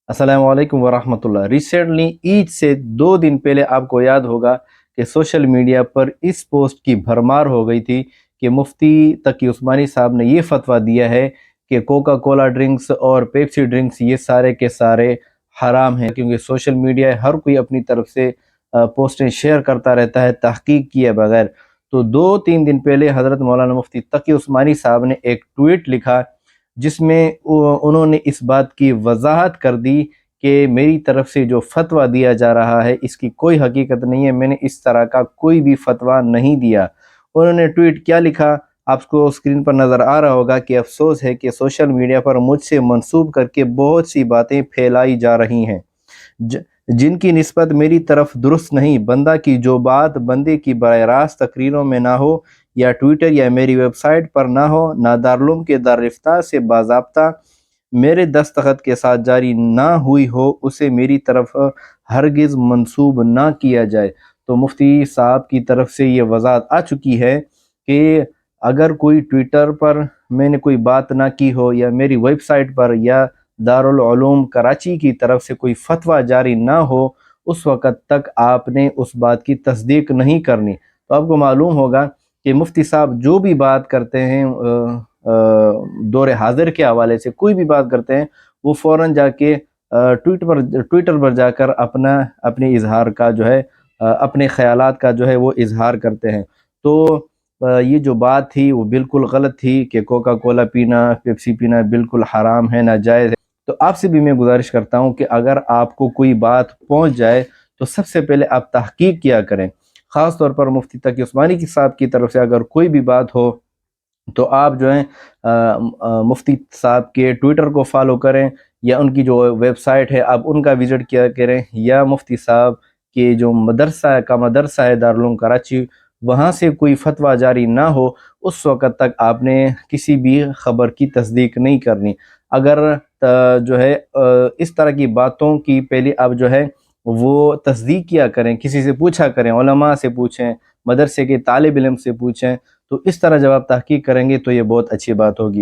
अस्सलाम वालेकुम वरहमतुल्लाह। रिसेंटली ईद से 2 दिन पहले आपको याद होगा कि सोशल मीडिया पर इस पोस्ट की भरमार हो गई थी कि मुफ्ती तकी उस्मानी साहब ने ये फतवा दिया है कि कोका कोला ड्रिंक्स और पेप्सी ड्रिंक्स ये सारे के सारे हराम हैं, क्योंकि सोशल मीडिया हर कोई अपनी तरफ से पोस्टें शेयर करता रहता है तहकीक किए बगैर। तो 2-3 दिन पहले हज़रत मौलाना मुफ्ती तकी उस्मानी साहब ने एक ट्वीट लिखा जिसमें उन्होंने इस बात की वजाहत कर दी कि मेरी तरफ से जो फतवा दिया जा रहा है इसकी कोई हकीकत नहीं है, मैंने इस तरह का कोई भी फतवा नहीं दिया। उन्होंने ट्वीट क्या लिखा आपको स्क्रीन पर नज़र आ रहा होगा कि अफसोस है कि सोशल मीडिया पर मुझसे मंसूब करके बहुत सी बातें फैलाई जा रही हैं जिनकी निस्बत मेरी तरफ दुरुस्त नहीं। बंदा की जो बात बंदे की बराह रास्त तकरीरों में ना हो या ट्विटर या मेरी वेबसाइट पर ना हो, ना दारुल के दारिफ्तार से बाज़ाब्ता मेरे दस्तखत के साथ जारी ना हुई हो, उसे मेरी तरफ हरगिज़ मंसूब ना किया जाए। तो मुफ्ती साहब की तरफ से ये वजाहत आ चुकी है कि अगर कोई ट्विटर पर मैंने कोई बात ना की हो या मेरी वेबसाइट पर या दारुल उलूम कराची की तरफ से कोई फतवा जारी ना हो, उस वक़्त तक आपने उस बात की तस्दीक नहीं करनी। तो आपको मालूम होगा कि मुफ्ती साहब जो भी बात करते हैं दौर हाजिर के हवाले से कोई भी बात करते हैं, वो फ़ौरन जाके ट्विटर पर जाकर अपने इजहार का जो है अपने ख़यालात का जो है वो इजहार करते हैं। तो ये जो बात थी वो बिल्कुल गलत थी कि कोका कोला पीना, पेप्सी पीना बिल्कुल हराम है, नाजायज़ है। तो आपसे भी मैं गुजारिश करता हूँ कि अगर आपको कोई बात पहुँच जाए तो सबसे पहले आप तहकीक किया करें। ख़ास तौर पर मुफ्ती तकी उस्मानी साहब की तरफ से अगर कोई भी बात हो तो आप जो है मुफ्ती साहब के ट्विटर को फॉलो करें या उनकी जो वेबसाइट है आप उनका विजिट किया करें, या मुफ्ती साहब के जो मदरसा है दारुल उलूम कराची, वहाँ से कोई फतवा जारी ना हो उस वक़्त तक आपने किसी भी ख़बर की तस्दीक नहीं करनी। अगर जो है इस तरह की बातों की पहले आप जो है वो तस्दीक किया करें, किसी से पूछा करें, उलमा से पूछें, मदरसे के तालिब इल्म से पूछें। तो इस तरह जब आप तहकीक करेंगे तो ये बहुत अच्छी बात होगी।